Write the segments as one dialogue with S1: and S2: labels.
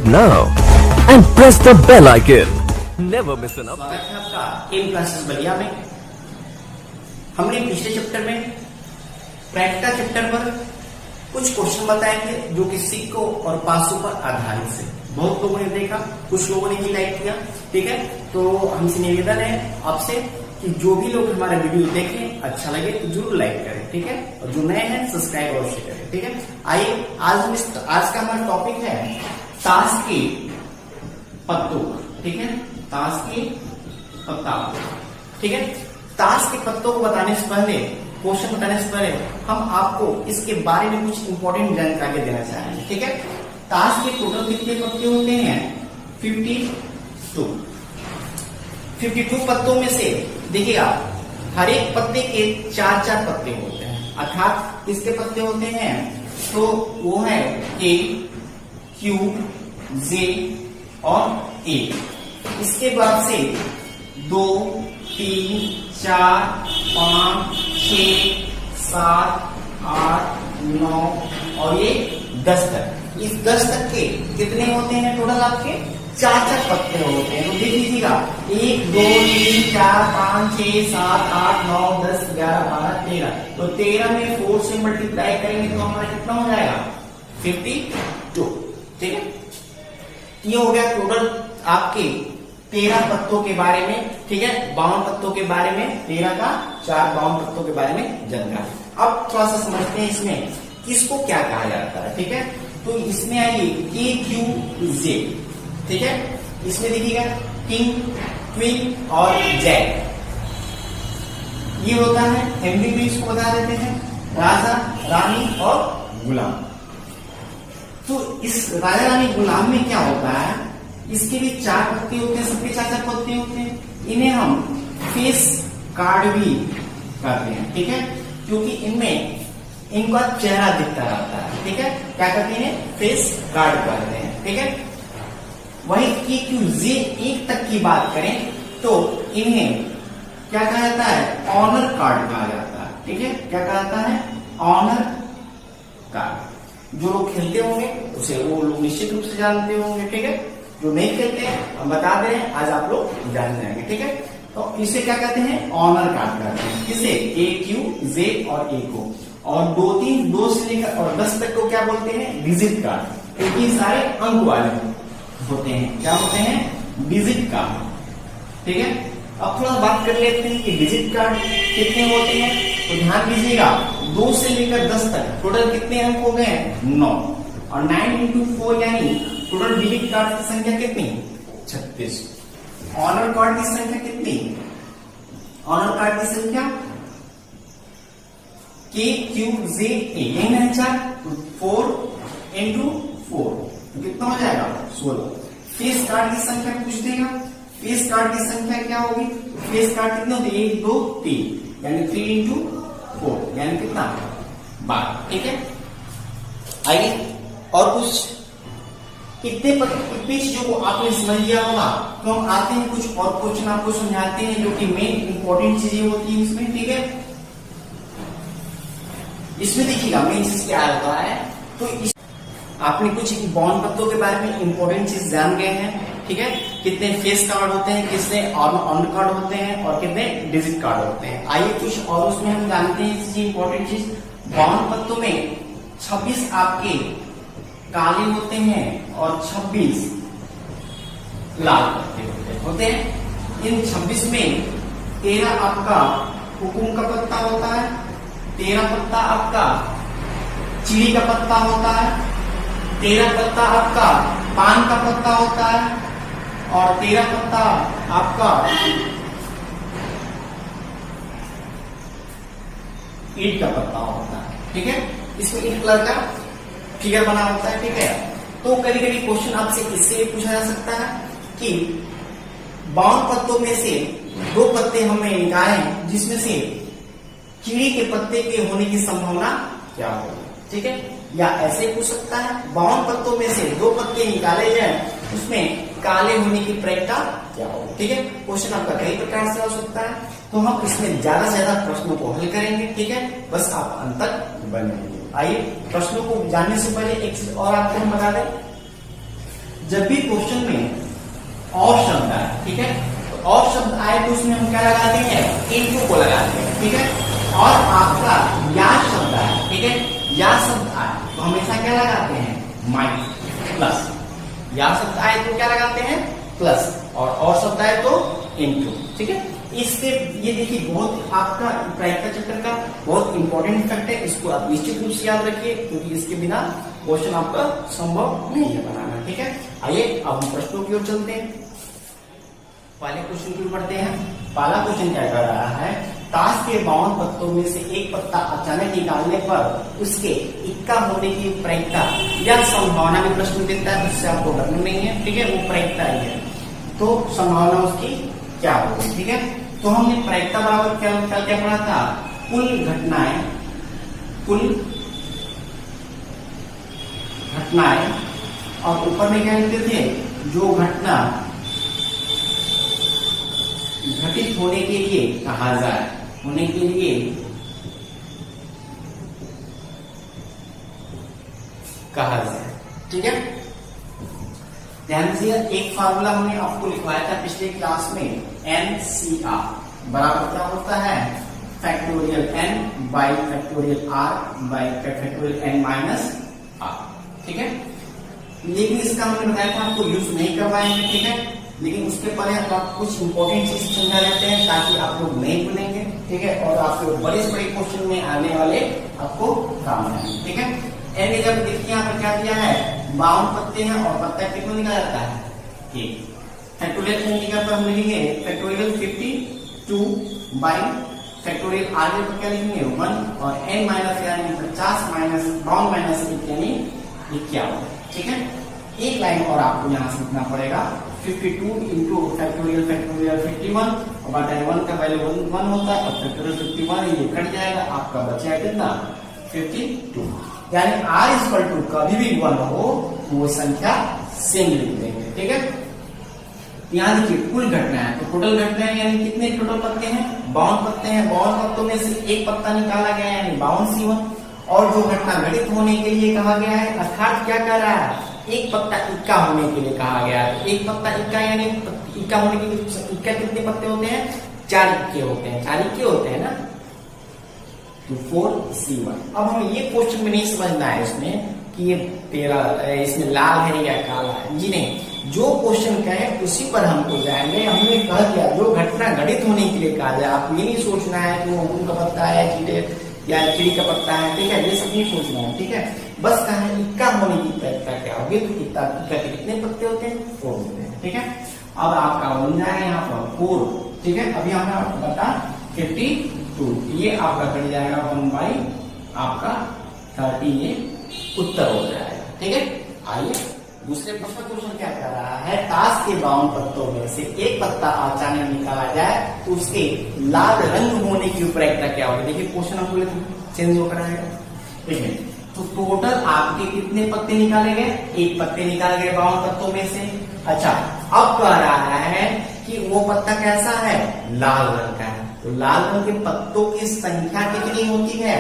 S1: now and press the bell icon. Never miss an update.
S2: स्वागत है आपका M classes Ballia में। हमने पिछले चैप्टर में प्रैक्टिकल चैप्टर पर कुछ क्वेश्चन बताए थे जो कि सिक्कों और पासों पर आधारित से बहुत लोगों ने देखा, कुछ लोगों ने भी लाइक किया। ठीक है, तो हमसे निवेदन है आपसे कि जो भी लोग हमारा वीडियो देखें अच्छा लगे तो जरूर लाइक करें। ठीक है, और जो नए हैं सब्सक्राइब अवश्य करें। ठीक है, आइए आज का हमारा टॉपिक है ताश के पत्तों। ठीक है, ताश के पत्ता। ठीक है, ताश के पत्तों को बताने से पहले, क्वेश्चन बताने से पहले हम आपको इसके बारे में कुछ इंपॉर्टेंट जानकारी देना चाहेंगे। ठीक है, ताश के टोटल कितने पत्ते होते हैं? 52 पत्तों में से देखिएगा हर एक पत्ते के 4 पत्ते होते हैं, अर्थात किसके पत्ते होते हैं? तो वो है ए, क्यू, जे और ए। इसके बाद से 2, 3, 4, 5, 6, 7, 8, 9 और ये 10 तक। इस 10 तक के कितने होते हैं टोटल? आपके 4 पत्ते होते हैं। तो देख लीजिएगा 1, 2, 3, 4, 5, 6, 7, 8, 9, 10, 11, 12, 13। तो 13 में 4 से मल्टीप्लाई करेंगे तो हमारा कितना हो जाएगा? 52। ठीक है, ये हो गया टोटल आपके 13 पत्तों के बारे में। ठीक है, 52 पत्तों के बारे में, 13 का 4 52 पत्तों के बारे में जानकारी। अब थोड़ा सा समझते हैं इसमें किसको क्या कहा जाता है। ठीक है, तो इसमें आइए के, क्यू, जे। ठीक है, इसमें देखिएगा किंग, क्वीन और जैक ये होता है। हिंदी में इसको बता देते हैं राजा, रानी और गुलाम। तो इस राजा, रानी, गुलाम में क्या होता है? इसके भी 4 पत्ते होते हैं, सबके 4 पत्ते होते हैं। इन्हें हम फेस कार्ड भी करते हैं। ठीक है, क्योंकि इनमें इनका चेहरा दिखता रहता है। ठीक है, क्या करते हैं? फेस कार्ड करते हैं। ठीक है, वही के, क्यू, जे, 1 तक की बात करें तो इन्हें क्या कहा जाता है? ऑनर कार्ड कहा जाता है। ठीक है, क्या कहा जाता है? Honour card. जो लोग खेलते होंगे उसे वो लोग निश्चित रूप से जानते होंगे। ठीक है, जो नहीं खेलते हैं हम बता दे रहे हैं, आज आप लोग जान जाएंगे। ठीक है, तो इसे क्या कहते हैं? ऑनर कार्ड कहते हैं। किसे? ए, क्यू, जे और ए को। और 2 से लेकर और 10 तक को क्या बोलते हैं? डिजिट कार्ड, क्योंकि सारे अंक वाले होते हैं। क्या होते हैं? Digit card. ठीक है, अब थोड़ा बात कर लेते हैं कि डिजिट कार्ड कितने होते हैं। तो ध्यान दीजिएगा 2 से लेकर 10 तक टोटल कितने अंक हो गए? 9। और 9 into 4 यानी टोटल डिजिट कार्ड की संख्या कितनी? 36। ऑनर कार्ड की संख्या कितनी? ऑनर कार्ड की संख्या के, क्यू, जे, ए, यही है 4। 4 into 4 कितना हो जाएगा? 16। फेस कार्ड की संख्या पूछ देगा। फेस कार्ड की संख्या क्या होगी? फेस कार्ड कितने होते? 1, 2, 3 यानी 3 into 4 यानी कितना? 12। ठीक है, आइए और कुछ इतनी चीजों को आपने समझ लिया होगा तो हम आते हैं कुछ और क्वेश्चन आपको समझाते हैं जो कि मेन इंपॉर्टेंट चीजें होती है इसमें। ठीक है, इसमें देखिएगा मेन चीज क्या होता है। तो आपने कुछ बॉन्ड पत्तों के बारे में इंपॉर्टेंट चीज जान गए हैं। ठीक है, कितने फेस कार्ड होते हैं, कितने ऑन कार्ड होते हैं और कितने डिजिट कार्ड होते हैं। आइए कुछ और उसमें हम जानते हैं इंपॉर्टेंट चीज। बॉन्ड पत्तों में 26 आपके काले होते हैं और 26 लाल पत्ते होते हैं। इन 26 में 13 आपका हुकुम का पत्ता होता है, 13 पत्ता आपका चिड़ी का पत्ता होता है, 13 पत्ता आपका पान का पत्ता होता है और 13 पत्ता आपका ईंट का पत्ता होता है। ठीक है, इसमें ईंट कलर का फिगर बना होता है। ठीक है, तो कभी कभी क्वेश्चन आपसे इससे पूछा जा सकता है कि 52 पत्तों में से 2 पत्ते हमने निकाले जिसमें से कीड़ी के पत्ते के होने की संभावना क्या होगी। ठीक है, या ऐसे पूछ सकता है 52 पत्तों में से 2 पत्ते निकाले जाए उसमें काले होने की प्रक्रिया क्या होगी। ठीक है, क्वेश्चन आपका कई प्रकार से हो सकता है, तो हम इसमें ज्यादा से ज्यादा प्रश्नों को हल करेंगे। ठीक है, बस आप अंत तक बने रहिए। आइए प्रश्नों को जानने से पहले एक चीज और आपको हम बता दें, जब भी क्वेश्चन में और शब्द आए, ठीक है, तो और शब्द आए तो उसमें हम क्या लगाते हैं, इनटू को लगाते हैं, ठीक है। और आपका या शब्द आए, ठीक है, या शब्द आए तो हमेशा क्या लगाते हैं, माइनस प्लस। या शब्द आए तो क्या लगाते हैं, प्लस, और शब्द आए तो इनटू, ठीक है। इससे ये देखिए बहुत आपका प्रायिकता चैप्टर का बहुत इंपॉर्टेंट फैक्ट है, इसको आप निश्चित रूप से याद रखिए, क्योंकि इसके बिना क्वेश्चन आपका संभव नहीं है बनाना, ठीक है। आइए अब हम प्रश्नों की ओर चलते हैं। पहले क्वेश्चन की ओर बढ़ते हैं। पहला क्वेश्चन क्या कर रहा है, ताश के 52 पत्तों में से एक पत्ता अचानक निकालने पर उसके इक्का होने की प्रायिकता या संभावना में प्रश्न देता है, उससे आपको डरना नहीं है, ठीक है, वो प्रायिकता ही है, तो संभावना उसकी क्या होगी, ठीक है। तो हमने प्रायिकता बराबर क्या पढ़ा था, कुल घटनाएं और ऊपर में क्या लिखते थे, जो घटना घटित होने के लिए कहा जाए, होने के लिए कहा जाए, ठीक है। ध्यान से एक फार्मूला हमने आपको लिखवाया था पिछले क्लास में, NCR बराबर क्या होता है, factorial n by factorial r by factorial n minus r, ठीक है। लेकिन इसका हमने बताया था आपको यूज नहीं करवाएंगे, ठीक है, लेकिन उसके पहले आप कुछ इंपॉर्टेंट चीज समझा लेते हैं ताकि आप लोग नहीं भूलेंगे, ठीक है, और आपके बड़े से बड़े क्वेश्चन में आने वाले आपको काम आएंगे, ठीक है। एन जब देखिए यहाँ पर क्या दिया है, 52 पत्ते हैं और पत्ता कितना निकाला जाता है, एक। फैक्टोरियल एन की पर हम लिखेंगे फैक्टोरियल 52 बाई फैक्टोरियल आगे पर क्या लिखेंगे 1 और n माइनस यानी 50 माइनस 52 माइनस 1 यानी 51, ठीक है। एक लाइन और आपको यहाँ से लिखना पड़ेगा, 52 इंटू फैक्टोरियल 51 और बटा 1 का वैल्यू 1 होता है और फैक्टोरियल 51 ये कट जाएगा, आपका बचा कितना 52, यानी r इक्वल टू कभी भी 1 हो वो संख्या सेम लिख देंगे, ठीक है। यहाँ देखिए कुल घटना है, तो टोटल घटना है यानी कितने टोटल पत्ते हैं, 52 पत्ते हैं, 52 पत्तों में से एक पत्ता निकाला गया है यानी 52C1, और जो घटना घटित होने के लिए कहा गया है, अर्थात क्या कह रहा है, एक पत्ता इक्का होने के लिए कहा गया है। एक पत्ता इक्का यानी इक्का होने के लिए इक्का कितने पत्ते होते हैं, 4 इक्के होते हैं, 4 इक्के होते हैं ना, तो 4C1। अब हमें ये क्वेश्चन में नहीं समझना है इसमें कि ये तेरा इसमें लाल है या काला है, जी नहीं, जो क्वेश्चन का है उसी पर हमको जाएंगे। हमने कह दिया जो घटना घटित होने के लिए कहा जाए, आप ये नहीं सोचना है कि वो अंगूर का पत्ता है चीटे या चिड़ी का पत्ता है, ठीक है, ये सब नहीं सोचना है, ठीक है। बस कहा है इक्का होने की प्रायिकता क्या होगी, तो इक्का के कितने पत्ते होते हैं, 4 होते हैं, ठीक है। अब आपका बन जाएगा यहाँ पर 4, ठीक है। अभी हमने आपको बता 52, ये आपका कट जाएगा 1 बाई आपका 30, ये उत्तर हो जाएगा, ठीक है। आइए दूसरे प्रश्न क्वेश्चन क्या कर रहा है, ताश के 52 पत्तों में से एक पत्ता अचानक निकाला जाए तो उसके लाल रंग होने की प्रायिकता क्या होगी। देखिए क्वेश्चन हमको चेंज होकर आएगा, ठीक है। तो टोटल आपके कितने पत्ते निकाले गए, एक पत्ते निकाले गए 52 पत्तों में से। अच्छा, अब कह रहा है कि वो पत्ता कैसा है, लाल रंग का है, तो लाल रंग के पत्तों की संख्या कितनी होती है,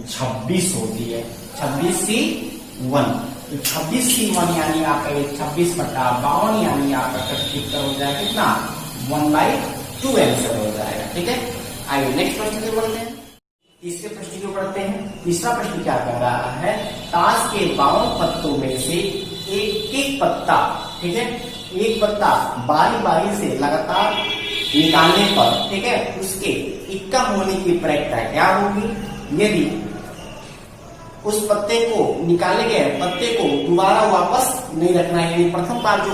S2: 26 होती है, 26C1। तो 26C1 यानी आपका 26/52 यानी आपका उत्तर हो जाएगा कितना, 1/2 आंसर हो जाएगा, ठीक है। आइए नेक्स्ट प्रश्न की बढ़ते हैं, तीसरे प्रश्न की बढ़ते हैं। तीसरा प्रश्न क्या कर रहा है, ताश के 52 पत्तों में से एक एक पत्ता, ठीक है, एक पत्ता बारी बारी से लगातार निकालने पर, ठीक है, उसके इक्का होने की प्रायिकता क्या होगी। यदि उस पत्ते को निकाले गए पत्ते को दोबारा वापस नहीं रखना है, यानी प्रथम बार जो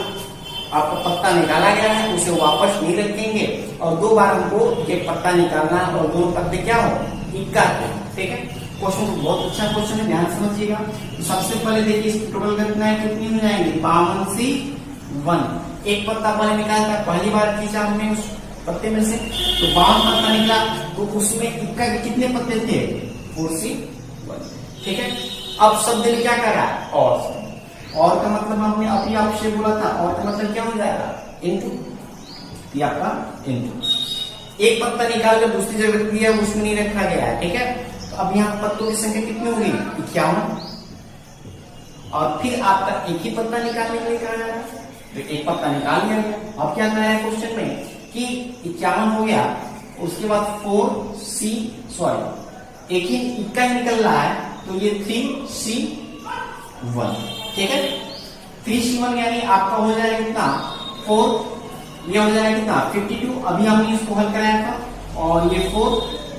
S2: आपका पत्ता निकाला गया है उसे वापस नहीं रखेंगे और 2 बार हमको एक पत्ता निकालना और 2 पत्ते क्या हो, इक्का हो, ठीक है। क्वेश्चन तो बहुत अच्छा क्वेश्चन है, ध्यान समझिएगा। तो सबसे पहले देखिए इसकी टोटल घटनाएं कितनी हो जाएंगी, 52C1। एक पत्ता पहले निकाला था, पहली बार खींचा हमने उस पत्ते में से, तो 52 पत्ता निकला, तो उसमें इक्का के कितने पत्ते थे, 4C1, ठीक है। अब शब्द ने क्या करा, और का मतलब हमने अभी आपसे बोला था, और का मतलब क्या हो जाएगा, इनटू, ये आपका इनटू। एक पत्ता निकाल कर दूसरी जगह दिया, उसमें नहीं रखा गया है, ठीक है। तो अब यहाँ पत्तों की संख्या कितनी होगी, 51, और फिर आपका एक ही पत्ता निकालने के लिए कहा जाएगा, तो एक पत्ता निकाल लिया गया। अब क्या कराया है क्वेश्चन में कि 51 हो गया, उसके बाद 4C एक ही इक्का ही निकल रहा है, तो ये 3C1, ठीक है। 3C1 यानी आपका हो जाएगा कितना 4, ये हो जाएगा कितना 52। अभी हमने इसको हल कराया था, और ये 4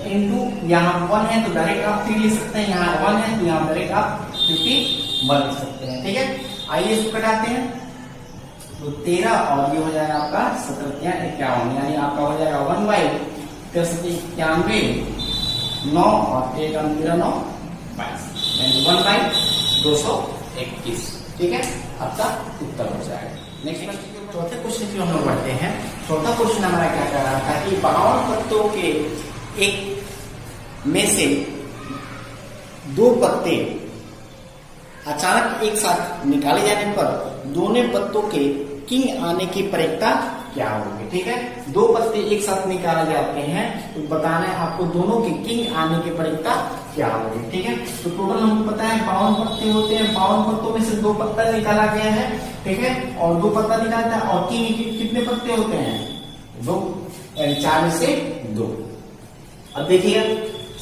S2: इंटू यहाँ 1 है तो डायरेक्ट आप 3 लिख सकते हैं, यहाँ 1 है तो यहाँ डायरेक्ट आप 51 लिख सकते हैं, ठीक है। आइए इसको कटाते हैं, तो 13 और ये हो जाएगा आपका 17×51, यानी आपका हो जाएगा 1/91, 9 और 1/9 22, यानी 1/221, ठीक है। आपका उत्तर हो जाएगा। नेक्स्ट चौथे क्वेश्चन की हम लोग बढ़ते हैं। चौथा क्वेश्चन हमारा क्या कर रहा था कि 52 पत्तों के एक में से 2 पत्ते अचानक एक साथ निकाले जाने पर दोनों पत्तों के किंग आने की प्रायिकता क्या होगी, ठीक है। 2 पत्ते एक साथ निकाले जाते हैं तो बताना है आपको दोनों के किंग आने की प्रायिकता क्या होगी, ठीक है। तो टोटल हमको पता है 52 पत्ते होते हैं, 52 पत्तों में से 2 पत्ता निकाला गया है, ठीक है, और 2 पत्ता निकालता है, और किंग कितने पत्ते होते हैं 2, यानी 4 में से 2। अब देखिएगा,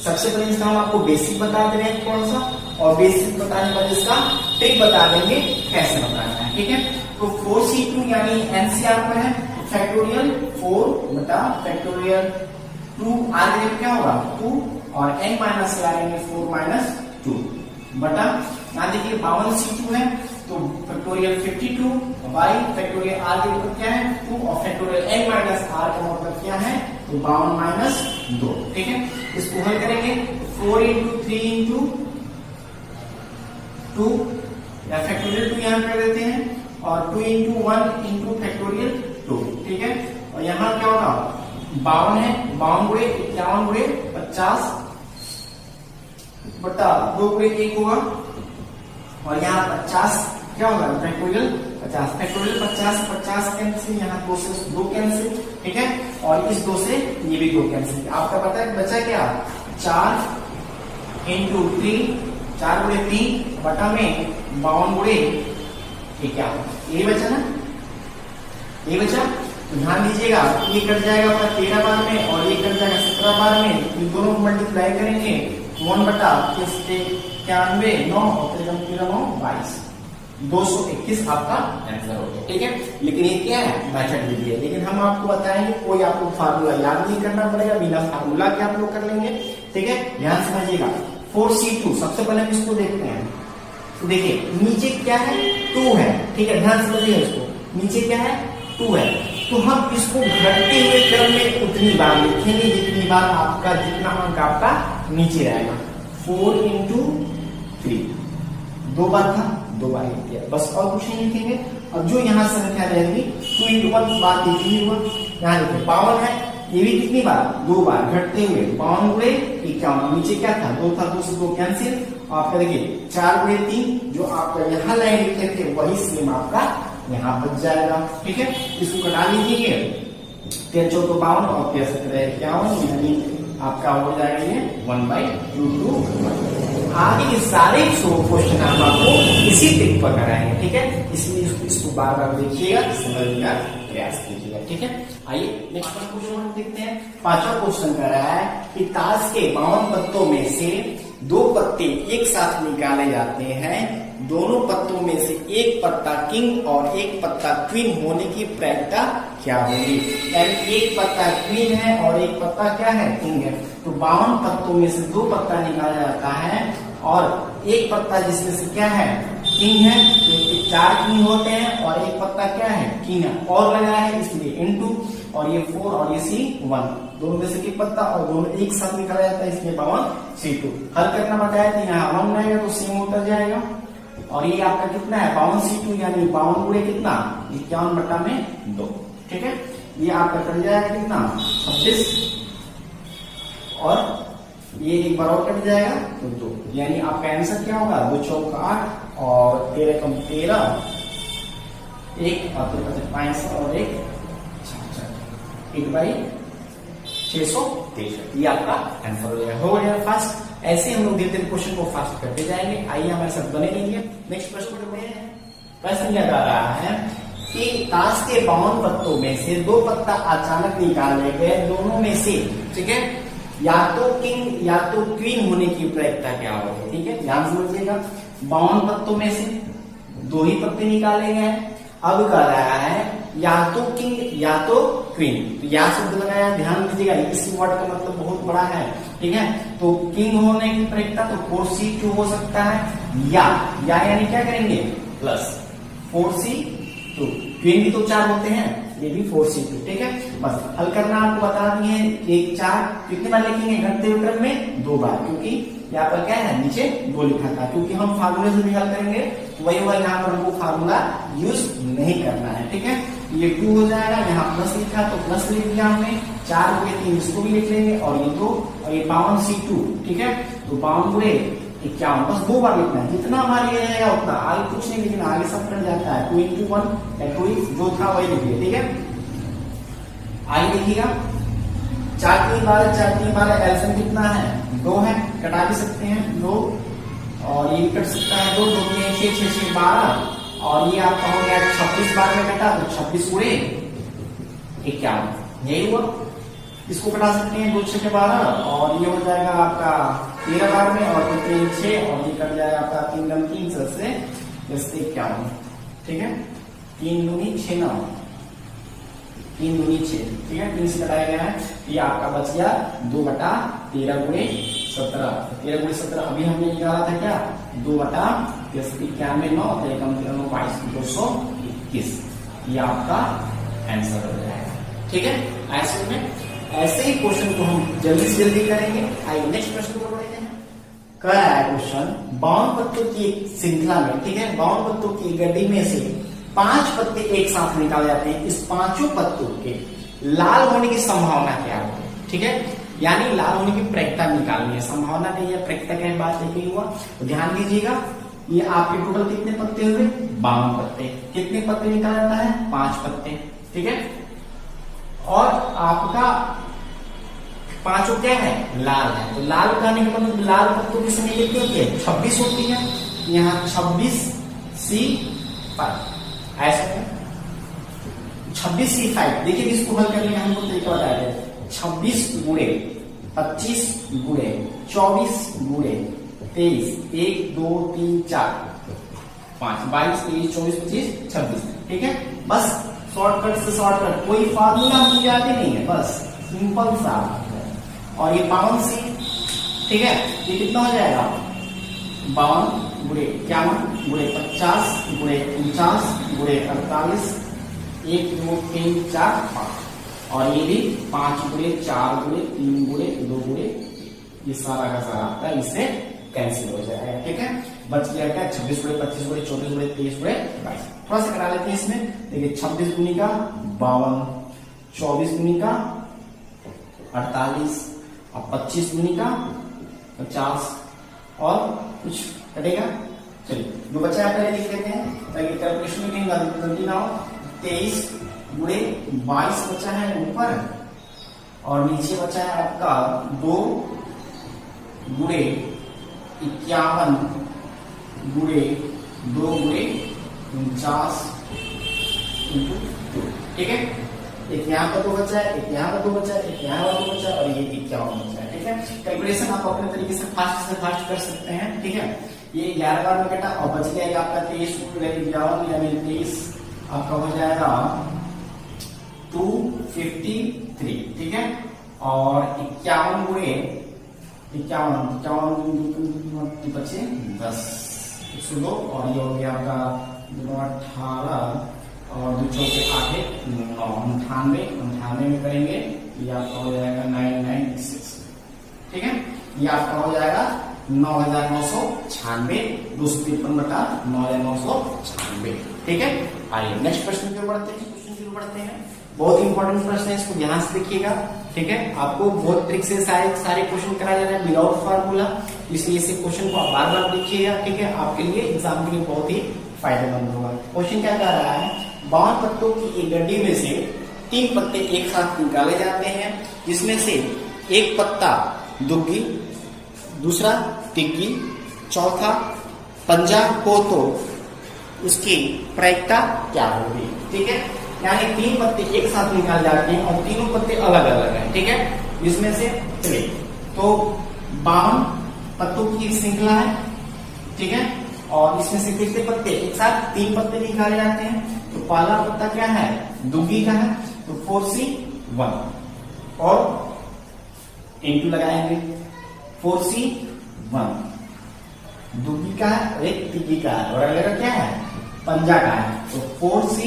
S2: सबसे पहले इसका हम आपको बेसिक बता दे रहे हैं थोड़ा सा, और बेसिक बताने के बाद इसका ट्रिक बता देंगे कैसे बताना है, ठीक है। तो 4C2 यानी एनसीआर में है फैक्टोरियल 4 बटा फैक्टोरियल 2, आगे क्या होगा 2, और n माइनस से आएंगे 4 - 2 बटा, यहाँ देखिए 52C2 है तो फैक्टोरियल 52 बाई फैक्टोरियल r के ऊपर क्या है 2, और फैक्टोरियल n माइनस r का मतलब क्या है तो 52 - 2, ठीक है। इसको हल करेंगे 4 × 3 × 2 या फैक्टोरियल 2 यहाँ कर देते हैं, और 2 × 1 × फैक्टोरियल 2, ठीक है। और यहाँ क्या होगा 52 है, 52 × 51 × 50 बटा 2 × 1 होगा, और यहाँ 50 क्या होगा फैक्टोरियल 50, फैक्टोरियल 50 कैंसिल, यहाँ 2 से 2 कैंसिल, ठीक है, और इस 2 से ये भी 2 कैंसिल। आपका पता है बचा क्या 4 × 3, 4 × 3 बटा में 52 × क्या ये बचा ना, ये बचा, ध्यान दीजिएगा ये कट जाएगा 13 बार में, और ये कट जाएगा 17 बार में, इन दोनों को मल्टीप्लाई करेंगे 1 बटा 91 9 और 13 9 22, 221 आपका आंसर हो गया, ठीक है। लेकिन ये क्या है मेथड विधि है, लेकिन हम आपको बताएंगे, कोई आपको फार्मूला याद नहीं करना पड़ेगा, बिना फार्मूला के आप लोग कर लेंगे, ठीक है। ध्यान समझिएगा 4C2 सबसे पहले हम इसको देखते हैं, तो देखिए नीचे क्या है 2 है, ठीक है, ध्यान समझिए इसको, नीचे क्या है 2 है, तो हम इसको घटते हुए क्रम में उतनी बार लिखेंगे जितनी बार आपका जितना अंक आपका नीचे रहेगा। 4 × 3 2 बार था, 2 बार लिख दिया, बस और कुछ नहीं लिखेंगे। अब जो यहाँ संख्या रहेगी 2 × 1 बार लिखी हुआ, यहाँ देखिए 52 है, ये भी कितनी बार 2 बार घटते हुए 52 × 51, नीचे क्या था 2 था, 2 से 2 कैंसिल, आपका देखिए 4 × 3 जो आपका यहाँ लाइन लिखे थे वही सेम आपका यहाँ बच जाएगा, ठीक है। इसको कटा लीजिए 13 × 4 = 52 और 13 × 17 = 51, यानी आपका हो जाएगा ये 1/221। आगे के सारे क्वेश्चन हम आपको इसी ट्रिक पर कराएंगे, ठीक है, इसलिए इसको बार बार देखिएगा, समझने का प्रयास कीजिएगा, ठीक है। आइए नेक्स्ट क्वेश्चन हम देखते हैं। 5वां क्वेश्चन कर रहा है कि ताश के 52 पत्तों में से 2 पत्ते एक साथ निकाले जाते हैं, दोनों पत्तों में से एक पत्ता किंग और एक पत्ता क्वीन होने की प्रायिकता क्या होगी, यानी एक पत्ता क्वीन है और एक पत्ता क्या है किंग है। तो 52 पत्तों में से 2 पत्ता निकाला जाता है, और एक पत्ता जिसमें से क्या है किंग है, तो 4 किंग होते हैं, और एक पत्ता क्या है किंग है, और लगाया है इसलिए इनटू, और ये 4 और ये 1, दोनों में से एक पत्ता और दोनों एक साथ निकाला जाता है, इसलिए 52C2 हल करना बताया था, यहाँ 1 रहेगा तो सेम उतर जाएगा, और ये आपका कितना है 52C2 यानी 52 × कितना 51 बटा में 2, ठीक है। ये आपका कट जाएगा कितना 26, और ये एक बार और कट जाएगा तो 2, यानी आपका आंसर क्या होगा 2 × 4 = 8 और 13 × 13 1 और 5 और 1 1/663, ये आपका आंसर हो गया फास्ट। ऐसे हम लोग धीरे धीरे क्वेश्चन को फास्ट करते जाएंगे। आइए हमारे साथ बने रहिए। नेक्स्ट प्रश्न में प्रश्न क्या आ रहा है कि ताश के 52 पत्तों में से 2 पत्ता अचानक निकाले गए, दोनों में से, ठीक है, या तो किंग या तो क्वीन होने की प्रायिकता क्या होगी, ठीक है, ध्यान समझिएगा। 52 पत्तों में से 2 ही पत्ते निकाले गए, अब कह रहा है या तो किंग या तो क्वीन, तो या शब्द लगाया, ध्यान दीजिएगा, इस वर्ड का मतलब बहुत बड़ा है, ठीक है। तो किंग होने की प्रायिकता तो 4c2 हो सकता है, या यानी क्या करेंगे, प्लस 4c2, क्वीन भी तो 4 होते हैं, ये भी 4c2, ठीक है। बस हल करना आपको बता दिए, 1 4 कितने बार लिखेंगे, घटते हुए क्रम में 2 बार, क्योंकि यहाँ पर क्या है, नीचे 2 लिखा था, क्योंकि हम फार्मूले से भी हल करेंगे, तो वही हुआ, यहाँ पर हमको फार्मूला यूज नहीं करना है, ठीक है। ये 2 हो जाएगा, यहाँ प्लस लिखा तो प्लस लिख दिया हमने, 4 हो गए 3, इसको भी लिख लेंगे, और ये 2 और ये 52c2, ठीक है। तो 52 गुणे 51, बस 2 बार लिखना है, जितना हमारे लिए रहेगा उतना, आगे कुछ नहीं लिखना, आगे सब कट जाता है, 2 into 1 या 2 जो था वही लिखिए, ठीक है। आगे देखिएगा, 4 3 12, 4 3 12, एलसीएम कितना है, 2 है, कटा भी सकते हैं 2, और ये कट सकता है 2, 2 3 6 6 6 12, और ये आपका हो गया 26 बार में कटा, तो 26 गुणे 51, यही हुआ। इसको कटा सकते हैं 2 6 12, और ये हो जाएगा आपका 13 बार में, और 3 6, और ये कट जाएगा आपका 3 गुना 3 से 51, ठीक है। 3 दूनी 6 9, 3 दूनी 6, ठीक है, 3 से कटाया गया है, ये आपका बच गया 2 बटा 13 गुणे 17, 13 गुणे 17, अभी हमने निकाला था क्या, 2 बटा 91 9, 22 221, ये आपका आंसर हो जाएगा, ठीक है। ऐसे ही क्वेश्चन को हम जल्दी से जल्दी करेंगे। आइए नेक्स्ट प्रश्न को बढ़ते हैं। कह रहा है क्वेश्चन, 52 पत्तों की एक श्रृंखला में, ठीक है, 52 पत्तों की गड्डी में से 5 पत्ते एक साथ निकाले जाते हैं, इस 5 पत्तों के लाल होने की संभावना क्या है, ठीक है, यानी लाल होने की प्रायिकता निकालनी है, संभावना नहीं है, प्रायिकता क्या बात नहीं हुआ, तो ध्यान दीजिएगा, ये आपके टोटल कितने पत्ते हुए, 52 पत्ते, कितने पत्ते निकाला जाता है, 5 पत्ते, ठीक है, और आपका 5 क्या है, लाल है, तो लाल उठाने के मतलब लाल पत्तों की संख्या कितनी होती है, 26 होती है, यहाँ 26C5, ऐसा है 26C5, देखिए इसको हल करने का हमको तरीका बताया, 26 गुणे 25 गुणे 24 गुणे 23, 1 2 3 4 5, 22 23 24 25 26, ठीक है। बस शॉर्टकट से शॉर्टकट, कोई फार्मूला हम याद ही नहीं है, बस सिंपल सा, और ये 52C, ठीक है, ये कितना हो जाएगा, 52 गुणे 51 गुणे 50 गुणे 49 गुणे 48, 1 2 3 4 5, और ये भी 5 गुणे 4 गुणे 3 गुणे 2 गुणे, ये सारा का सारा आपका इससे कैंसिल हो जाएगा, ठीक है। बच गया क्या, 26 गुणे 25 गुणे 24 गुणे 23 गुणे 22, थोड़ा सा करा लेते हैं इसमें, देखिए 26 गुनी का 52, 24 गुनी का 48, और 25 गुनी का 50, और कुछ कटेगा, चलिए जो बचा है पहले लिख लेते हैं ताकि कैलकुलेशन में कहीं गलती ना हो। 23 गुणे 22 बचा है ऊपर, और नीचे बचा है आपका 2 गुणे 51 गुणे 2 गुणे 49, ठीक है। एक यहाँ पर 2 बचा है, एक यहाँ पर 2 बचा है, एक यहाँ पर 2 बचा है, और ये 51 बचा है, ठीक है। कैलकुलेशन आप अपने तरीके से फास्ट कर सकते हैं, ठीक है। ये 11 बार में कटा, और बच गया आपका 23 गुणे 51, यानी 23 आपका हो जाएगा 253, ठीक है। और 51 गुणे 51 बचे 10, 102, और ये हो गया आपका 18, और 2 चौके 8 9, 98 में करेंगे, ये आपका हो जाएगा 996, ठीक है। ये आपका हो जाएगा 9996, 253 बटा 9996, ठीक है। आइए नेक्स्ट प्रश्न की ओर बढ़ते हैं। बहुत इंपॉर्टेंट प्रश्न है, इसको ध्यान से देखिएगा, ठीक है। आपको बहुत ट्रिक से सारे क्वेश्चन कराए जा रहे हैं विदाउट फार्मूला, इसलिए इस क्वेश्चन को आप बार बार देखिएगा, ठीक है। आपके लिए एग्जाम के लिए बहुत ही फायदेमंद होगा। क्वेश्चन क्या कह रहा है, 52 पत्तों की एक गड्डी में से 3 पत्ते एक साथ निकाले जाते हैं, जिसमें से एक पत्ता दुग्गी, दूसरा तिग्गी, चौथा पंजा हो तो उसकी प्रायिकता क्या होगी। ठीक है, यानी 3 पत्ते एक साथ निकाल जाते हैं और तीनों पत्ते अलग अलग हैं। ठीक है, इसमें से चलिए तो 52 पत्तों की एक श्रृंखला है। ठीक है, और इसमें से कितने पत्ते एक साथ 3 पत्ते निकाले जाते हैं। तो पहला पत्ता क्या है, दुग्गी का है, तो 4C1 और इंटू लगाएंगे 4C1 दुग्गी का है और एक तिग्गी का है और अगले का क्या है, पंजा का है, तो 4C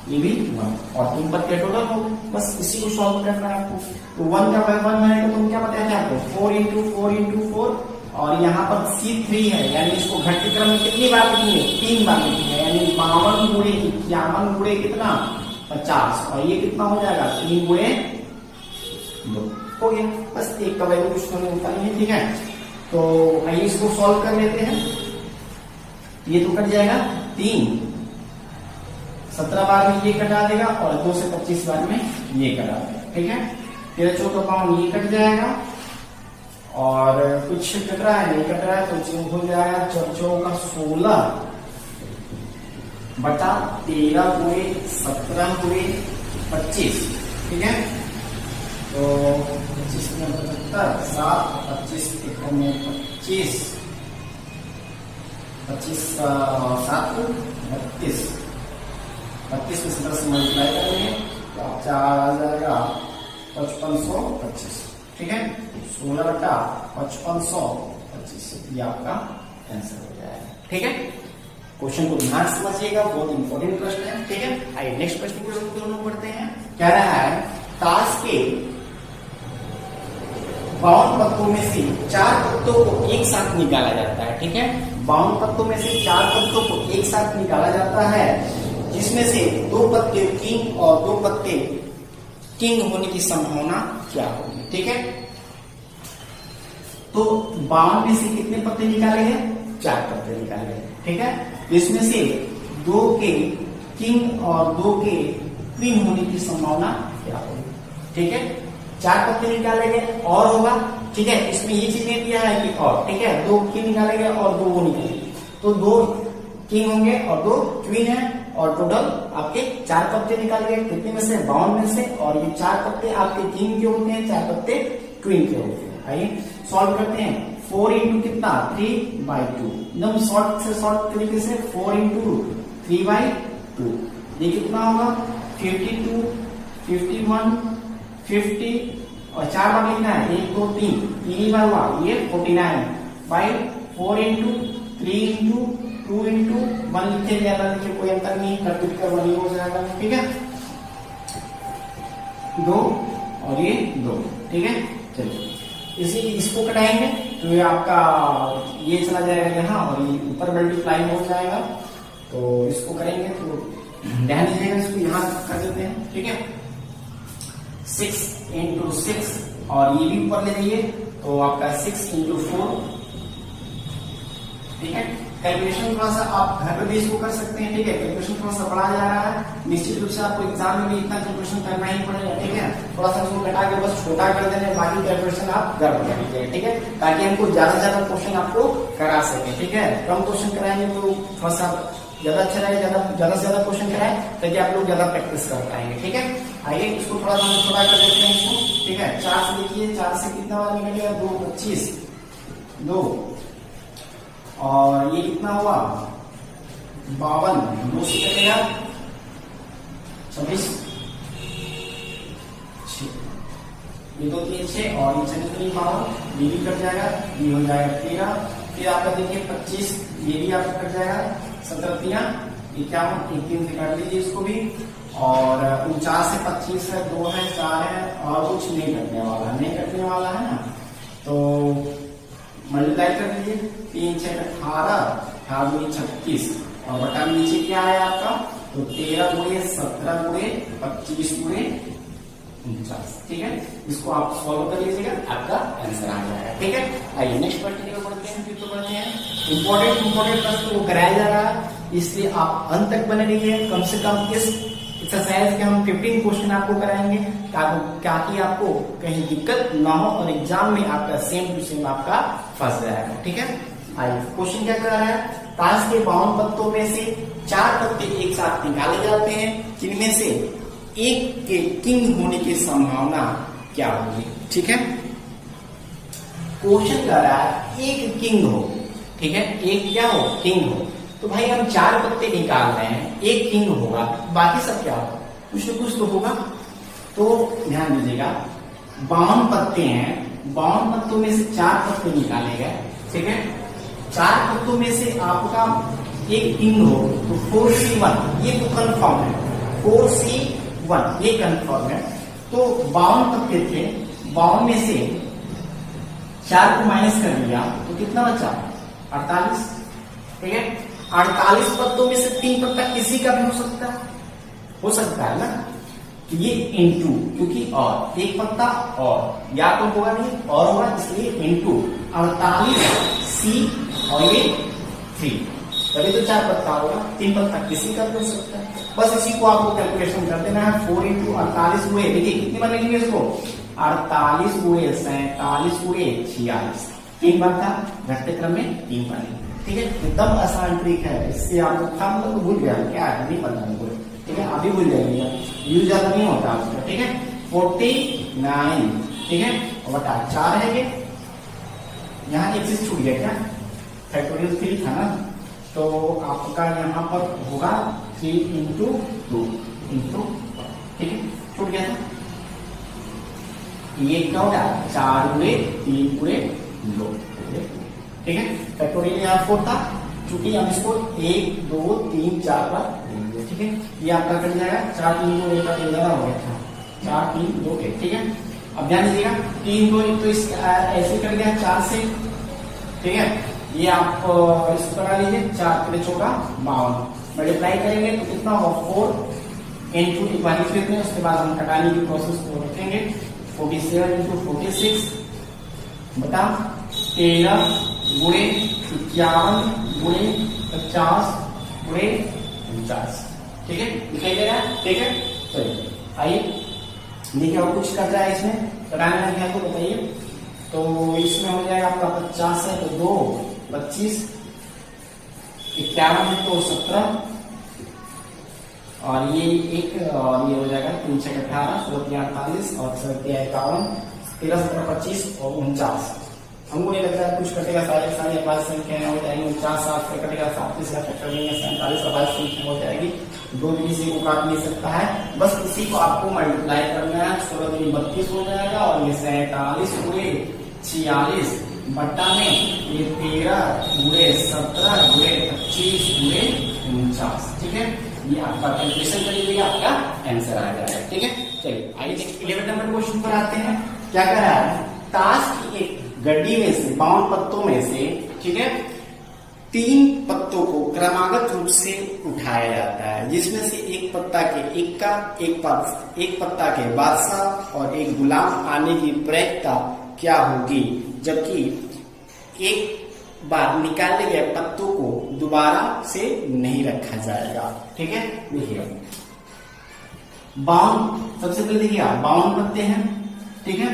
S2: ये भी 1 और 3 पत्ते टोटल हो गए। बस इसी को सॉल्व करना है आपको। तो 1 का बाय 1 आएगा तो क्या बताया था आपको, 4 इंटू 4 इंटू 4 और यहाँ पर C3 है, यानी इसको घटते क्रम में कितनी बार लिखेंगे, 3 बार लिखेंगे, यानी 52 गुणे 51 गुणे कितना 50 और ये कितना हो जाएगा 3 गुणे 2 हो गया। बस एक का वैल्यू कुछ होता नहीं है। ठीक है, तो आइए इसको सॉल्व कर लेते हैं। ये तो कट जाएगा 3, 17 बार में ये कटा देगा और 2 से 25 बार में ये कटा देगा। ठीक है, 13 14 पाउंड ये कट जाएगा और कुछ कट रहा है नहीं कट रहा है तो हो जाएगा 4 का 16 बटा 13 गुणे 17 गुणे 25। ठीक है, तो 25 में 75 7 25 में 25 25 7 32 32 में 17 से मल्टीप्लाई करेंगे तो 4 आ जाएगा 5525। ठीक है, 16 बटा 5525 ये आपका आंसर हो जाएगा। ठीक है, क्वेश्चन को ध्यान से समझिएगा, बहुत इंपॉर्टेंट प्रश्न है। ठीक है, आइए नेक्स्ट प्रश्न को हम दोनों पढ़ते हैं। क्या रहा है, ताश के 52 पत्तों में से 4 पत्तों को एक साथ निकाला जाता है। ठीक है, 52 पत्तों में से 4 पत्तों को एक साथ निकाला जाता है, जिसमें से 2 पत्ते किंग और 2 पत्ते किंग होने की संभावना क्या होगी। ठीक है, तो 52 में से कितने पत्ते निकाले गए, 4 पत्ते निकाले गए। ठीक है, इसमें से 2 के किंग और 2 के क्वीन होने की संभावना क्या होगी। ठीक है, 4 पत्ते निकाले गए और होगा। ठीक है, इसमें ये चीज नहीं दिया है कि और। ठीक है, 2 किंग निकाले गए और 2 वो निकाले, तो 2 किंग होंगे और 2 क्वीन है और टोटल आपके 4 पत्ते निकाले गए। कितने में से, 52 में से, और ये 4 पत्ते आपके किंग के होते हैं, 4 पत्ते क्वीन के होते हैं। आइए सॉल्व करते हैं। 4 इंटू कितना 3/2, एकदम शॉर्ट से शॉर्ट तरीके से 4 इंटू 3/2 ये कितना होगा 52 51 50 और 4 बार लिखना है 1 2 3 बार हुआ ये 49/4 इंटू 3 इंटू 2 इंटू 1 लिखे ज्यादा लिखे कोई अंतर नहीं, करके कर वही हो जाएगा। ठीक है, 2 और ये 2। ठीक है, चलिए इसी इसको कटाएंगे तो ये आपका ये चला जाएगा यहाँ और ये ऊपर मल्टीप्लाई हो जाएगा। तो इसको करेंगे तो ध्यान दीजिएगा, इसको यहाँ कर देते हैं। ठीक है, 6 इंटू 6 और ये भी ऊपर ले जाइए तो आपका 6 इंटू 4। ठीक है, कैलकुलेशन थोड़ा सा आप घर पे भी इसको कर सकते हैं। ठीक है, कैलकुलेशन थोड़ा सा बढ़ा जा रहा है, निश्चित रूप से आपको एग्जाम में भी इतना कैलकुलेशन करना ही पड़ेगा। ठीक है, थोड़ा सा उसको घटा के बस छोटा कर देने, बाकी कैलकुलेशन आप घर पर कर लीजिएगा। ठीक है, ताकि हमको ज्यादा से ज्यादा क्वेश्चन आपको करा सके। ठीक है, कम क्वेश्चन कराएंगे तो थोड़ा सा ज्यादा अच्छा रहेगा, ज्यादा से ज्यादा क्वेश्चन कराए ताकि आप लोग ज्यादा प्रैक्टिस कर पाएंगे। ठीक है, आइए इसको थोड़ा सा छोटा कर देते हैं इसको। ठीक है, 4 से देखिए, 4 से कितना बार निकलेगा 2 25 2 और ये कितना हुआ 52, 2 से कटेगा 26 ये 2 3 6 और ये 52 ये भी कट जाएगा, ये हो जाएगा 13। फिर आपका देखिए 25 ये भी आपका कट जाएगा, 17 3 51 एक 3 से काट लीजिए इसको भी। और 49 से 25 है, 2 है 4 है और कुछ नहीं कटने वाला, नहीं कटने वाला है ना, तो मल्टीप्लाई कर लीजिए 3 6 18 18 गुणे 36 और बटा में नीचे क्या है आपका, तो 13 गुणे 17 गुणे 25 गुणे 49। ठीक है, इसको आप सॉल्व कर लीजिएगा, आपका आंसर आ जाएगा। ठीक है, आइए नेक्स्ट प्रश्न को पढ़ते हैं। फिर तो पढ़ते हैं इंपॉर्टेंट प्रश्न को कराया जा रहा है, इसलिए आप अंत तक बने रहिए। कम से कम इस एक्सरसाइज के हम 15 क्वेश्चन आपको कराएंगे ताकि आपको कहीं दिक्कत ना हो और एग्जाम में आपका सेम टू सेम आपका फंस जाएगा। ठीक है, आइए क्वेश्चन क्या कर रहा है, ताश के 52 पत्तों में से 4 पत्ते एक साथ निकाले जाते हैं, जिनमें से एक के किंग होने की संभावना क्या होगी। ठीक है, क्वेश्चन कर रहा है एक किंग हो, ठीक है, एक क्या हो, किंग हो। तो भाई हम 4 पत्ते निकाल रहे हैं, एक किंग होगा, बाकी सब क्या होगा, कुछ न कुछ तो होगा। तो ध्यान दीजिएगा 52 पत्ते हैं, 52 पत्तों में से 4 पत्ते निकाले गए, ठीक है। 4 पत्तों में से आपका एक किंग हो तो 4C1 ये तो कंफर्म है, 4C1 ये कंफर्म है। तो 52 पत्ते थे, 52 में से 4 को माइनस कर दिया तो कितना बचा, 48, ठीक है। 48 पत्तों में से 3 पत्ता किसी का भी हो सकता है ना, तो ये इनटू, क्योंकि और एक पत्ता और या तो होगा नहीं और होगा, इसलिए इनटू 48C और ये 3, तभी तो 4 पत्ता होगा, 3 पत्ता किसी का भी हो सकता है। बस इसी को आपको कैलकुलेशन कर देना है। 4 इंटू 48 हुए, देखिए कितनी बनेगी इसको, 48 हुए 47 हुए 46, 3 बनता, घटते क्रम में 3 बनेगी। ठीक है, एकदम आसान ट्रिक है, इससे आपको काम तो भूल गया क्या है, नहीं पता हमको, ठीक है, अभी भूल जाएंगे, यूज ज्यादा नहीं होता उसका। ठीक है, 49, ठीक है, और बटा 4 है ये, यहाँ एक चीज छूट गया क्या, फैक्टोरियल 3 था ना, तो आपका यहाँ पर होगा 3 इंटू 2 इंटू, ठीक है, छूट गया था। ये क्या होगा, 4 गुणे 3 गुणे 2, ठीक है। फैक्टोरियल यहाँ 4 था, चूंकि हम इसको 1 2 3 4 बार लेंगे, ठीक है। ये आपका कट जाएगा, 4 3 2 1 का ज्यादा हो गया था, 4 3 2 1, ठीक है। अब ध्यान दीजिएगा 3 2 1 तो इस ऐसे कट गया 4 से, ठीक है। ये आप इसको बना लीजिए, 4 3 चौका 52, मल्टीप्लाई करेंगे तो कितना होगा 4 इंटू इक्वालिटी लिखते हैं, उसके बाद हम कटाने की प्रोसेस को रखेंगे। 47 इंटू 46 बता 13 गुणे 51 गुणे 50 गुणे 49, ठीक है, दिखाई दे रहा है, ठीक है। चलिए आइए देखिए और कुछ कर रहा है इसमें, कराने लगे हैं तो बताइए। तो इसमें हो जाएगा आपका 50 है तो 2 25, 51 है तो 17, और ये एक और ये हो जाएगा 3 6 18 16 48 और 7 51, 13 17 25 और 49। हमको नहीं लगता है कुछ कटेगा, सारी अबाध संख्या हो जाएगी, 49 7 से कटेगा, 37 का फैक्टर लेंगे, 47 अबाध संख्या हो जाएगी, 2 किसी को काट नहीं सकता है, बस इसी को आपको मल्टीप्लाई करना है, 16 दूनी 32 हो जाएगा, और ये 47 गुणे 46 बट्टा में ये 13 गुणे 17 गुणे 25 गुणे 49, ठीक है। ये आपका कैलकुलेशन करिए, आपका आंसर आ जाएगा, ठीक है। चलिए आइए 11 नंबर क्वेश्चन पर आते हैं। क्या कर रहा है, ताश की एक गड्डी में से 52 पत्तों में से, ठीक है, 3 पत्तों को क्रमागत रूप से उठाया जाता है, जिसमें से एक पत्ता के एक पत्ता के बादशाह और एक गुलाम आने की प्रायिकता क्या होगी, जबकि एक बार निकाले गए पत्तों को दोबारा से नहीं रखा जाएगा, ठीक है। देखिए 52, सबसे पहले देखिए 52 पत्ते हैं, ठीक है,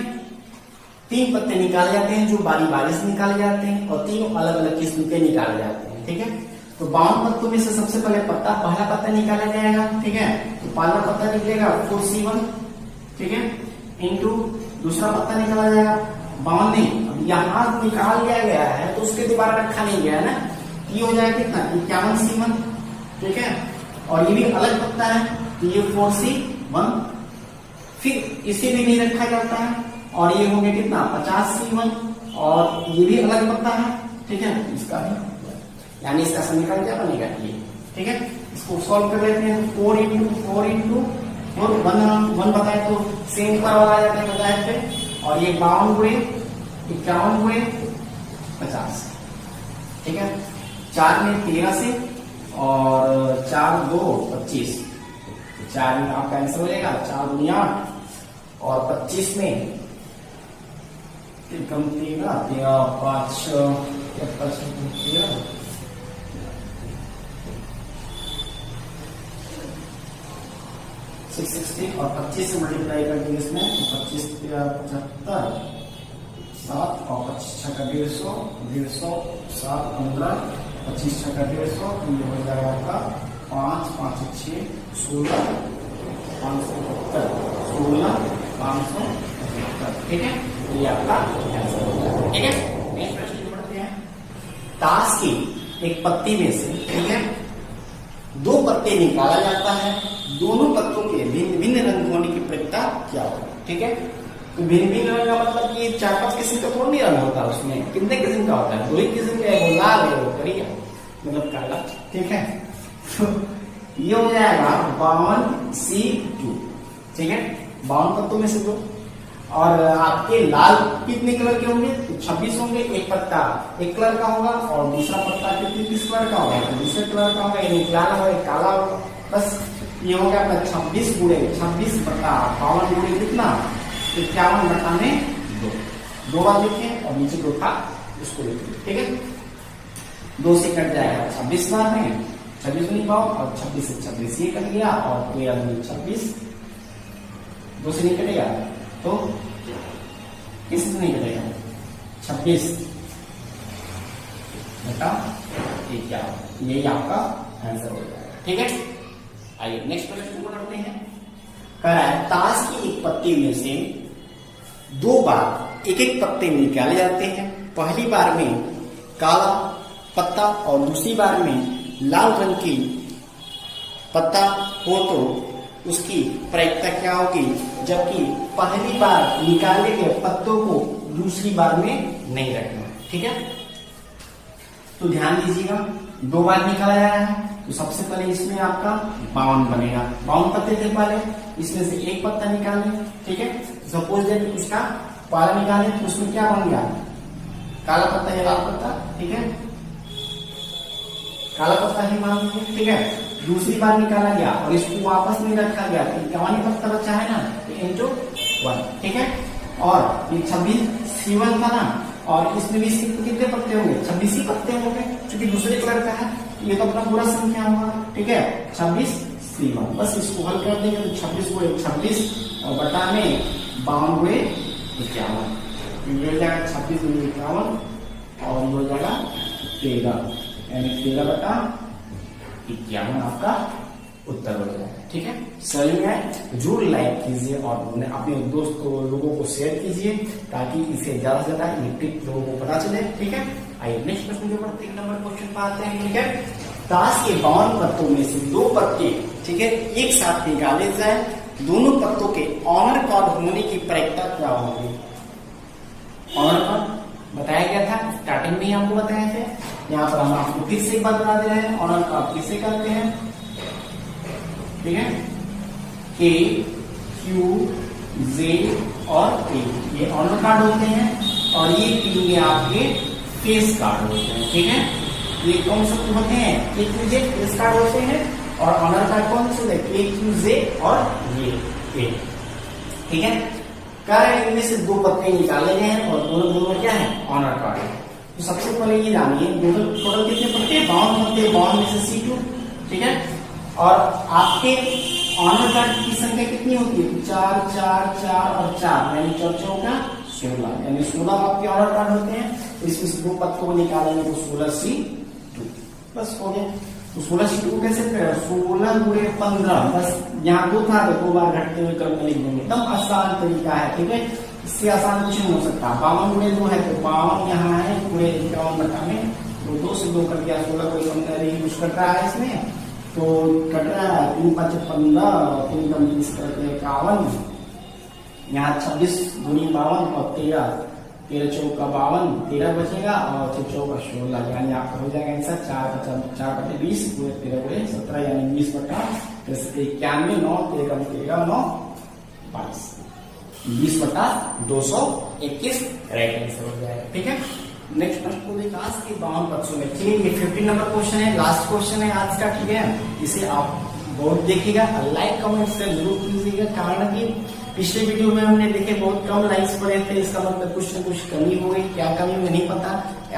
S2: 3 पत्ते निकाले जाते हैं जो बारी बारी से निकाले जाते हैं, और 3 अलग अलग किस्म के निकाले जाते हैं, ठीक है। तो 52 पत्तों में से सबसे पहले पहला पत्ता निकाला जाएगा, ठीक है। तो पहला पत्ता निकलेगा 4C1, ठीक है, इंटू दूसरा पत्ता निकाला जाएगा 52 नहीं, अब यहाँ निकाल लिया गया है तो उसके दोबारा रखा नहीं गया है ना, ये हो जाएगा कितना 51C1, ठीक है, और ये भी अलग पत्ता है तो ये 4C1, फिर इसे भी नहीं रखा जाता है, और ये हो गया कितना 50C1, और ये भी अलग पत्ता है, ठीक है, इसका भी, यानी इसका समीकरण क्या बनेगा ये, ठीक है। इसको सॉल्व कर लेते हैं, 4 इंटू 4 इंटू 4 1 बताए तो सेम पर आ जाता है बताए थे, और ये 52 गुणे 51 गुणे 50, ठीक है। 4 में 13 से और 4 2 25, 4 में आपका आंसर हो जाएगा 4 दूनी 8, और 25 में 13 13 5 13 660, और 25 से मल्टीप्लाई कर देंगे इसमें, 25 75 7 और 25 का 150 150 7 15 25 छक्का 150, तो ये हो जाएगा आपका 5 5 6 16 575 16 575। ठीक है, ये आपका आंसर हो जाएगा। ठीक है, नेक्स्ट प्रश्न पढ़ते हैं। ताश की एक पत्ती में से, ठीक है, 2 पत्ते निकाला जाता है, दोनों पत्तों के भिन्न भिन्न रंग होने की प्रक्रिया क्या होगी? ठीक है, तो भिन्न भिन्न रंग का मतलब कि 4-5 किस्म का थोड़ा नहीं रंग होता, उसमें कितने किस्म का होता है? 2 ही किस्म का है, वो लाल है, वो करिया मतलब काला। ठीक है, तो ये हो जाएगा 52C2। ठीक है, 52 पत्तों में से 2। और आपके लाल कितने कलर के होंगे? तो 26 होंगे। एक पत्ता एक कलर का होगा और दूसरा पत्ता किस कलर का होगा? तो दूसरे कलर का होगा, एक लाल होगा एक काला होगा। बस ये हो गया आपका 26 गुणे 26 बटा 52 गुणे कितना? 51 बटा में 2 बार लिखे और नीचे 2 था उसको लिखे। ठीक है, 2 से कट जाएगा 26 बार में, 26 नहीं पाओ और 26 से 26 ये कट गया और 13 में 26, 2 से नहीं कटेगा तो किस से नहीं कटेगा? 26 बटा 51, यही आपका आंसर हो जाएगा। ठीक है, आइए नेक्स्ट प्रश्न को करते हैं। कह रहा है ताश की एक पत्ती में से 2 बार एक एक पत्ते निकाले जाते हैं। पहली बार में काला पत्ता और दूसरी बार में लाल रंग की पत्ता हो तो उसकी प्रायिकता क्या होगी? जबकि पहली बार निकाले गए पत्तों को दूसरी बार में नहीं रखना। ठीक है, तो ध्यान दीजिएगा, 2 बार निकाला जा रहा है, तो सबसे पहले इसमें आपका 52 बनेगा। 52 पत्ते थे पहले, इसमें से एक पत्ता निकालें। ठीक है, सपोज दैट इसका पहला निकालें तो उसमें क्या बन गया? काला पत्ता या लाल पत्ता। ठीक है, काला पत्ता ही मान लीजिए। ठीक है, दूसरी बार निकाला गया और इसको वापस नहीं रखा गया, तो 51 पत्ता बचा है ना, तो into 1। ठीक है, और ये 26C1 था ना, और इसमें भी कितने पत्ते होंगे? 26 ही पत्ते होंगे, क्योंकि दूसरे कलर का है, ये तो अपना पूरा संख्या होगा। ठीक है, 26C1, बस इसको हल कर देंगे तो 26 गुणे 26 और बटा में 52 गुणे 51, ये हो जाएगा 26 गुणे 51 और ये हो जाएगा 13, यानी 13 बटा 51 आपका उत्तर हो जाएगा। ठीक है, सही है, जरूर लाइक कीजिए और अपने दोस्तों लोगों को शेयर कीजिए ताकि इसे ज्यादा से ज्यादा इलेक्ट्रिक लोगों को पता चले। ठीक है, आइए नेक्स्ट प्रश्न के ऊपर 3 नंबर क्वेश्चन पाते हैं। ठीक है, ताश के 52 पत्तों में से 2 पत्ते, ठीक है, एक साथ निकाले जाए, दोनों पत्तों के ऑनर कार्ड होने की प्रायिकता क्या होगी? ऑनर कार्ड बताया गया था, स्टार्टिंग में ही आपको बताए थे। यहाँ पर हम आपको फिर से एक बात बता दे रहे हैं, ऑनर कार्ड किसे करते हैं? ठीक है, K, Q, J और A ये ऑनर कार्ड होते हैं और ये 3 आपके फेस कार्ड होते हैं। ठीक है, ये कौन से होते हैं? K, Q, J face card होते हैं और ऑनर कार्ड कौन से होते हैं? K, Q, J और ये A। ठीक है, कारण इनमें से 2 पत्ते निकाले गए हैं और दोनों क्या है? ऑनर कार्ड है। तो सबसे पहले ये जानिए टोटल कितने पत्ते? 52 पत्ते, 52 में से C2। ठीक है, और आपके ऑनर कार्ड की संख्या कितनी होती है? 4 4 4 और 4 यानी 4 चौका 16, यानी 16 आपके ऑनर कार्ड होते हैं। तो इसमें से 2 पत्तों को निकालेंगे तो 16C2, बस हो गया। तो 16C2 कैसे करें? 16 गुणे 15, बस यहाँ 2 था तो 2 बार घटते हुए क्रम में लिख देंगे, एकदम आसान तरीका है। ठीक है, इससे आसान कुछ नहीं हो सकता। 52 गुणे 2 है तो 52 यहाँ है गुणे 51 बटा में, तो 2 से 2 कट गया, 16 कोई कम कुछ कट रहा है इसमें, तो कट रहा है 3 5 15 और 3 कम 20 करके 51, यहाँ 26 गुणी 52 और 13 चौका 52, 13 बचेगा और 6 चौका 16, यानी आपका हो जाएगा आंसर 4 बटे 20 गुणे 13 गुणे 17, यानी 20 बटा 91, 9 13 कम 13 9 22, 20 बटा 221 राइट आंसर हो जाएगा। ठीक है, नेक्स्ट प्रश्न को देखा कि 52 पक्षों में। ठीक है, ये 15 नंबर क्वेश्चन है, लास्ट क्वेश्चन है आज का। ठीक है, इसे आप बहुत देखिएगा, लाइक कमेंट से जरूर कीजिएगा, कारण कि पिछले वीडियो में हमने देखे बहुत कम लाइक्स पड़े थे, इसका मतलब कुछ न कुछ कमी हो गई। क्या कमी मुझे नहीं पता,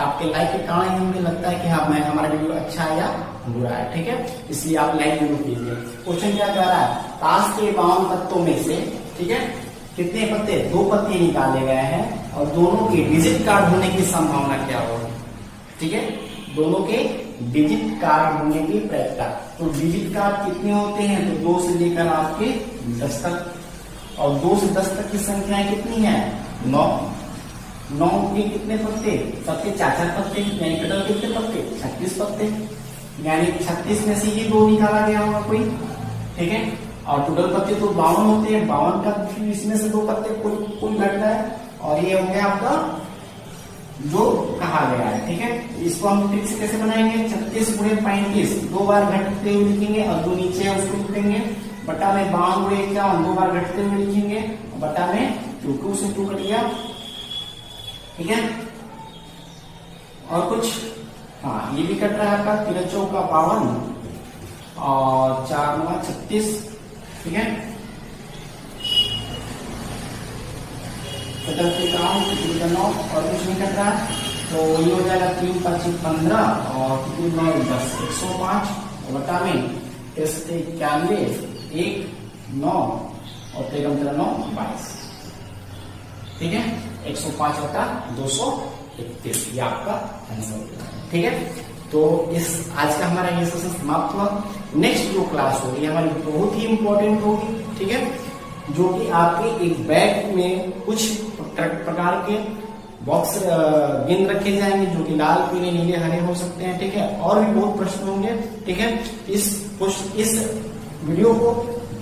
S2: आपके लाइक के कारण ही मुझे लगता है कि हाँ मैं हमारा वीडियो अच्छा है या बुरा है। ठीक है, इसलिए आप लाइक जरूर कीजिए। क्वेश्चन क्या कह रहा है? ताश के 52 पत्तों में से, ठीक है, कितने पत्ते? 2 पत्ते निकाले गए हैं और दोनों के डिजिट कार्ड होने की संभावना क्या होगी? ठीक है, दोनों के डिजिट कार्ड होने की प्रायिकता। तो डिजिट कार्ड कितने होते हैं, तो 2 से लेकर आपके 10 तक, और 2 से 10 तक की संख्याएं कितनी है, 9। 9 के कितने पत्ते, सबके 4-4 पत्ते, यानी टोटल कितने पत्ते, 36 पत्ते, यानी 36 में से ये 2 निकाला गया होगा कोई, ठीक है। और टोटल पत्ते तो 52 होते हैं, 52 का फिर इसमें से 2 पत्ते कुल घटता है, और ये हो गया आपका जो कहा गया है, ठीक है। इसको हम ट्रिक से कैसे बनाएंगे, 36 गुणे 35 2 बार घटते हुए लिखेंगे, और जो नीचे है उसको लिखेंगे, बटा में 52 गुणे 51 2 बार घटते हुए लिखेंगे, बटा में 2 से 2 कट गया, ठीक है। और कुछ, हाँ ये भी कट रहा है आपका, 3 चौका 52 और 4 9 36, ठीक है। काम 9 और कुछ नहीं कट रहा, तो ये हो जाएगा 3 5 15 और 3 9 10 105, बटा में 91 1 9 और 13 9 22, ठीक है। 105 बटा 231 ये आपका आंसर, ठीक है। तो इस आज का हमारा ये सेशन समाप्त हुआ। नेक्स्ट जो क्लास होगी हमारी बहुत ही इंपॉर्टेंट होगी, ठीक है, जो कि आपके एक बैग में कुछ प्रकार के बॉक्स गेंद रखे जाएंगे, जो कि लाल पीले नीले हरे हो सकते हैं, ठीक है। और भी बहुत प्रश्न होंगे, ठीक है। इस वीडियो को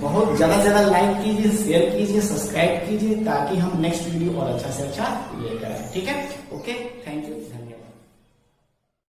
S2: बहुत ज्यादा से ज्यादा लाइक कीजिए, शेयर कीजिए, सब्सक्राइब कीजिए, ताकि हम नेक्स्ट वीडियो और अच्छा से अच्छा लेकर आए, ठीक है। Okay, thank you.